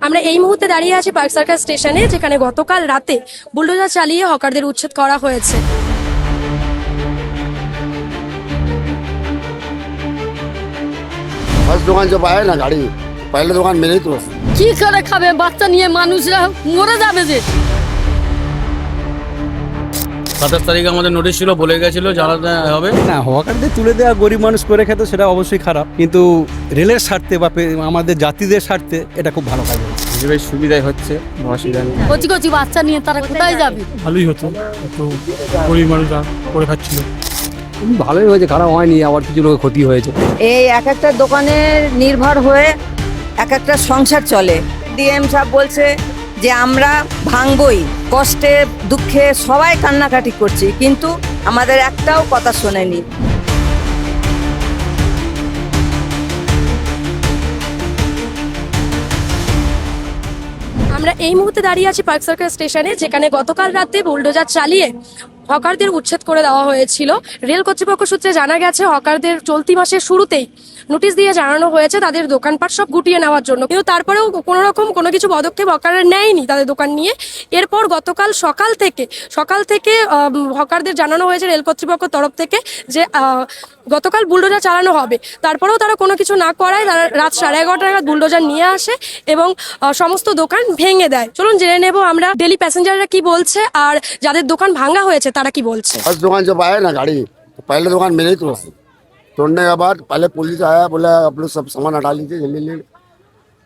আমরা এই মুহূর্তে দাঁড়িয়ে আছি পার্ক সার্কাস স্টেশনে, যেখানে গতকাল রাতে বুলডোজার চালিয়ে হকারদের উচ্ছেদ করা হয়েছে। फर्स्ट दुकान जब आया ना गाड़ी, पहले दुकान मेरे ही तो। কি করে খাবে বাচ্চা নিয়ে মানুষরা মরে যাবে যে। 27 তারিখে আমাদের নোটিশ ছিল, বলে গেছিল জানাতে হবে না, হকারদের তুলে দেওয়া গরিব মানুষ করে খেতে সেটা অবশ্যই খারাপ, কিন্তু রেলের স্বার্থে বা আমাদের জাতিদের স্বার্থে এটা খুব ভালো কাজ হচ্ছে। বেশ সুবিধাই হচ্ছে, অসুবিধা নেই। কচি কচি বাচ্চা নিয়ে তারা কোথায় যাবে? ভালোই হতো, একটু গরিব মানুষরা করে খাচ্ছিল। ভালোই হয়েছে, খারাপ হয়নি, আবার কিছু লোকের ক্ষতি হয়েছে। এই এক একটা দোকানের নির্ভর হয়ে এক একটা সংসার চলে। ডিএম সাহেব বলছে যে আমরা ভাঙবই, কষ্টে দুঃখে সবাই কান্নাকাটি করছি, কিন্তু আমাদের একটাও কথা শোনেনি। আমরা এই মুহূর্তে দাঁড়িয়ে আছি পার্ক সার্কাস স্টেশনে, যেখানে গতকাল রাতে বুলডোজার চালিয়ে হকারদের উচ্ছেদ করে দেওয়া হয়েছিল। রেল কর্তৃপক্ষ সূত্রে জানা গেছে, হকারদের চলতি মাসের শুরুতেই নোটিশ দিয়ে জানানো হয়েছে তাদের দোকানপাট সব গুটিয়ে নেওয়ার জন্য, কিন্তু তারপরেও কোনো রকম কোনো কিছু পদক্ষেপ হকাররা নেয়নি তাদের দোকান নিয়ে। এরপর গতকাল সকাল থেকে হকারদের জানানো হয়েছে রেল কর্তৃপক্ষের তরফ থেকে যে গতকাল বুলডোজার চালানো হবে। তারপরেও তারা কোনো কিছু না করায় তারা রাত 11:30 নাগাদ বুলডোজার নিয়ে আসে এবং সমস্ত দোকান ভেঙে দেয়। চলুন জেনে নেব আমরা ডেলি প্যাসেঞ্জাররা কি বলছে আর যাদের দোকান ভাঙা হয়েছে তারা কি বলছে। फर्स्ट दुकान जब आया ना गाड़ी, तो पहले दुकान मेरे ही तो। तोड़ने के बाद पहले पुलिस आया, बोला आप लोग सब सामान हटा लीजिए जल्दी जल्दी।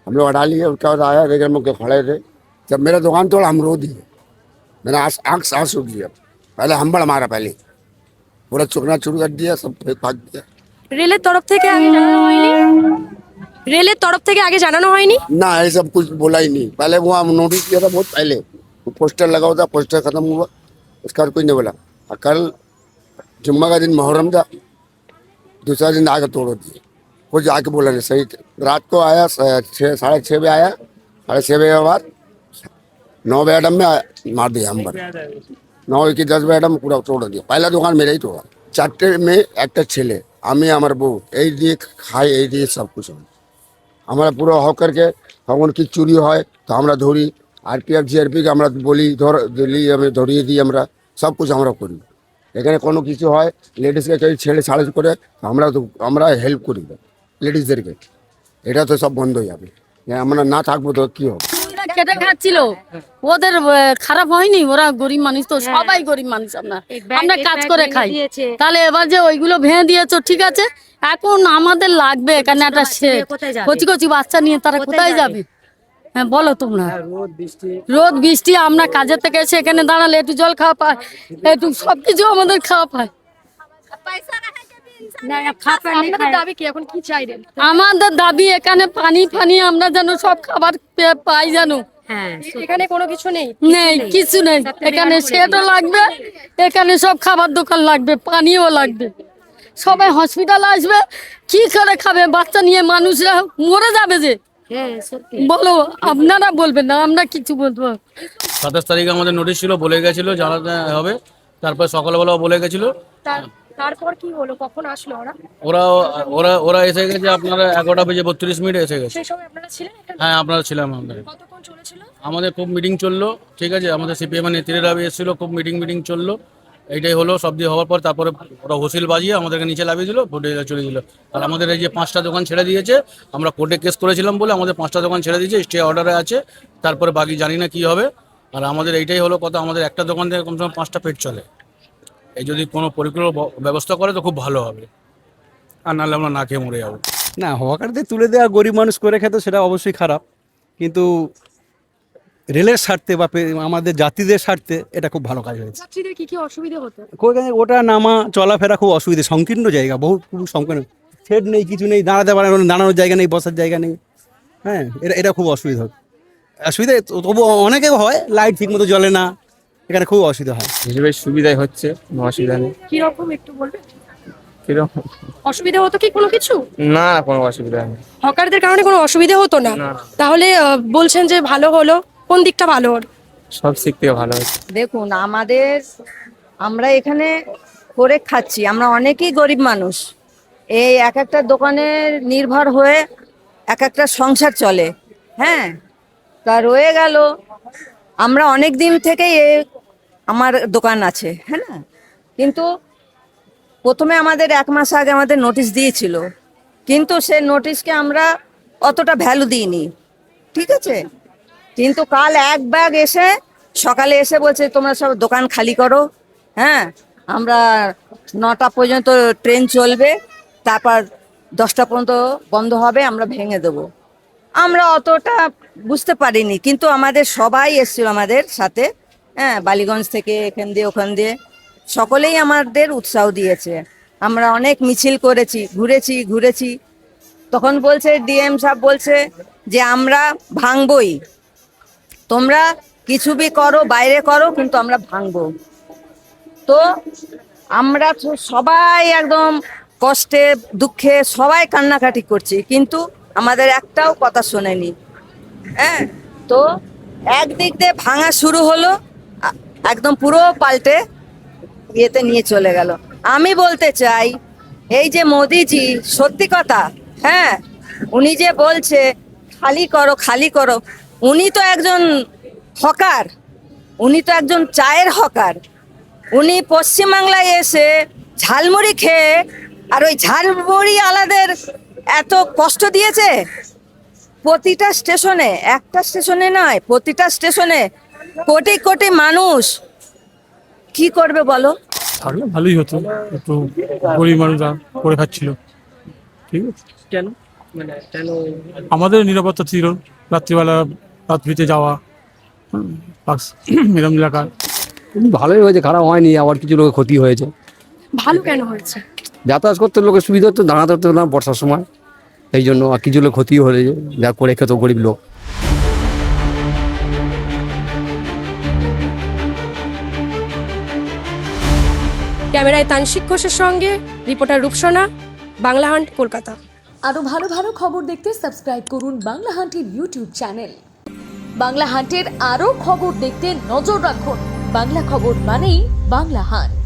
हम लोग हटा लिए, उसके बाद आया, रेगर में खड़े थे। जब मेरा दुकान तोड़ा हम रो दिए, मैंने आँख सांस उठ लिया। पहले हम्बड़ मारा, पहले पूरा चुकना चुर कर दिया, सब भाग दिया। রেলের তরফ থেকে আগে জানানো হয়নি। ना ये सब कुछ बोला ही नहीं। पहले वो हम नोटिस किया था बहुत पहले, वो पोस्टर लगा हुआ था, पोस्टर खत्म हुआ, उसका कोई नहीं बोला। और कल जुम्मा का दिन मुहर्रम था, दूसरा दिन आके तोड़ दिए, कुछ आके बोला नहीं। सही रात को आया 6:30 बजे आया, 6:30 बजे के बाद 9 बजे एडम में मार दिया हम 9:10 बजे एडम पूरा तोड़ दिया। पहला दुकान मेरा ही तोड़ा। 4টে में একটা ছেলে, আমি আমার বউ, এই দিয়ে খাই, এই দিয়ে সব কিছু। আমরা পুরো হকারকে কখন কি চুরি হয় তো আমরা ধরি, আরপিএফ জিআরপিকে আমরা বলি আমি ধরিয়ে দিই, আমরা সব কিছু আমরা করি। এখানে কোনো কিছু হয় লেডিসকে কেউ ছেড়ে ছাড়ে করে আমরা হেল্প করি লেডিসদেরকে। এটা তো সব বন্ধ হয়ে যাবে, আমরা না থাকবো তো কী হবে। কেটে খাচ্ছিল, ওদের খারাপ হয়নি? ওরা গরিব মানুষ তো, সবাই গরিব মানুষ। আমরা কাজ করে খাই, তাহলে এবার যে ওইগুলো ভেঙে দিয়েছো, ঠিক আছে, এখন আমাদের লাগবে এখানে একটা কচি কচি বাচ্চা নিয়ে তারা কোথায় যাবে? হ্যাঁ বলো তোমরা। রোদ বৃষ্টি আমরা কাজের থেকে এসে এখানে দাঁড়ালে একটু জল খাওয়া পায়, একটু সবকিছু আমাদের খাওয়া পায়। আপনাদের দাবি কি, এখন কি চাইলেন? আমাদের দাবি এখানে পানি আমরা যেন সব খাবার পাই, জানো। এখানে কোনো কিছু নেই, কিছু নেই। এখানে সেটও লাগবে, এখানে সব খাবার দোকান লাগবে, পানিও লাগবে। সবাই হসপিটাল আসবে, কি করে খাবে বাচ্চা নিয়ে মানুষরা মরে যাবে যে। বলো, আপনারা বলবেন না, আমরা কিছু বলবো। 27 তারিখে আমাদের নোটিশ ছিল, বলে গেছিল জানাতে হবে। তারপর সকালবেলা বলে গেছিল। তারপর কি হলো, কখন আসলো ওরা? ওরা এসে গেছে আপনার 11:32 এসে গেছে। সেই সময় আপনারা ছিলেন এখানে? হ্যাঁ, আপনারা ছিলাম। কতক্ষণ চলেছিল? আমাদের খুব মিটিং চললো, ঠিক আছে। আমাদের সিপিএম নেত্রীরা এসেছিল, খুব মিটিং চললো। এইটাই হলো, সব দিয়ে হওয়ার পর তারপরে ওরা হোসিল বাজিয়ে আমাদেরকে নিচে লাভিয়ে দিল, ভোটে চলে দিল। আর আমাদের এই যে 5টা দোকান ছেড়ে দিয়েছে, আমরা কোর্টে কেস করেছিলাম বলে আমাদের 5টা দোকান ছেড়ে দিয়েছে, স্টে অর্ডারে আছে। তারপরে বাকি জানি না কি হবে। আর আমাদের এইটাই হলো কথা, আমাদের একটা দোকান থেকে কমসে কম 5টা পেট চলে। এই যদি কোনো পরিকল্পনা ব্যবস্থা করে তো খুব ভালো হবে, আর নাহলে আমরা না খেয়ে মরে যাবো। না, হকারদের তুলে দেওয়া গরিব মানুষ করে খেতে সেটা অবশ্যই খারাপ, কিন্তু রেলের স্বার্থে বা আমাদের জাতিদের স্বার্থে এটা খুব ভালো কাজ হয়েছে। যাত্রীদের কি অসুবিধা হতো? ওটা নামা চলাফেরা খুব অসুবিধা, সংকীর্ণ জায়গা, খুব সংকীর্ণ, শেড নেই, কিছু নেই, দাঁড়াতে পারে না, দাঁড়ানোর জায়গা নেই, বসার জায়গা নেই। হ্যাঁ, এটা খুব অসুবিধা তবু অনেকে হয়, লাইট ঠিক মতো জ্বলে না, এখানে খুব অসুবিধা হয়। বেশ সুবিধাই হচ্ছে, অসুবিধা নেই। কিরকম একটু বলবেন? কিরকম অসুবিধা হতো কি কোনো কিছু? না, কোনো অসুবিধা নেই। হকারদের কারণে কোনো অসুবিধা হতো না? তাহলে বলছেন যে ভালো হলো, কোন দিকটা ভালো হলো? সব দিক থেকে ভালো হচ্ছে। দেখুন, আমরা এখানে করে খাচ্ছি, আমরা অনেকেই গরিব মানুষ। এই এক একটা দোকানের নির্ভর হয়ে এক একটা সংসার চলে। হ্যাঁ, তা রয়ে গেল। আমরা অনেক দিন থেকে আমার দোকান আছে, হ্যাঁ না, কিন্তু প্রথমে আমাদের 1 মাস আগে আমাদের নোটিশ দিয়েছিল, কিন্তু সে নোটিশকে আমরা অতটা ভ্যালু দিইনি, ঠিক আছে। কিন্তু কাল এক ব্যাগ এসে সকালে এসে বলছে তোমরা সব দোকান খালি করো, হ্যাঁ, আমরা 9টা পর্যন্ত ট্রেন চলবে, তারপর 10টা পর্যন্ত বন্ধ হবে, আমরা ভেঙে দেবো। আমরা অতটা বুঝতে পারিনি, কিন্তু আমাদের সবাই এসেছিল আমাদের সাথে, হ্যাঁ, বালিগঞ্জ থেকে এখান দিয়ে ওখান দিয়ে সকলেই আমাদের উৎসাহ দিয়েছে। আমরা অনেক মিছিল করেছি, ঘুরেছি। তখন বলছে ডিএম সাহেব বলছে যে আমরা ভাঙবই, তোমরা কিছু বি করো, বাইরে করো, কিন্তু আমরা ভাঙবো। তো আমরা তো সবাই একদম কষ্টে দুঃখে সবাই কান্নাকাটি করছি, কিন্তু আমাদের একটাও কথা শোনেনি, হ্যাঁ। তো একদিক দিয়ে ভাঙা শুরু হলো, একদম পুরো পাল্টে ইয়েতে নিয়ে চলে গেল। আমি বলতে চাই এই যে মোদিজি, সত্যি কথা, হ্যাঁ, উনি যে বলছে খালি করো, উনি তো একজন হকার, উনি তো একজন চায়ের হকার। উনি পশ্চিমবাংলায় এসে ঝালমুড়ি খেয়ে আর ওই ঝালমুড়ি আলাদের এত কষ্ট দিয়েছে। প্রতিটা স্টেশনে, একটা স্টেশনে নয়, প্রতিটা স্টেশনে কোটি কোটি মানুষ কি করবে বলো? থাকলে ভালোই হতো, একটু গরিব মানুষরা করে খাচ্ছিল, ঠিক আছে। কেন মানে কেন আমাদের নিরাপত্তা ছিল, রাত্রিবেলা রাত্রিতে যাওয়া, এরম এলাকায়। ভালোই হয়েছে, খারাপ হয়নি, আবার কিছু লোকের ক্ষতি হয়েছে। ভালো কেন হয়েছে? যাতায়াত করতে লোকের সুবিধা হতো, দাঁড়াতে হতো না বর্ষার সময়, এই জন্য। আর কিছু লোক ক্ষতি হয়েছে, যা করে খেত গরিব লোক। ক্যামেরায় তানসিক ঘোষের সঙ্গে রিপোর্টার রূপসোনা, বাংলা হান্ট, কলকাতা। আরও ভালো ভালো খবর দেখতে সাবস্ক্রাইব করুন বাংলা হান্টের ইউটিউব চ্যানেল। বাংলা হান্টের আরও খবর দেখতে নজর রাখুন। বাংলা খবর মানেই বাংলা হান্ট।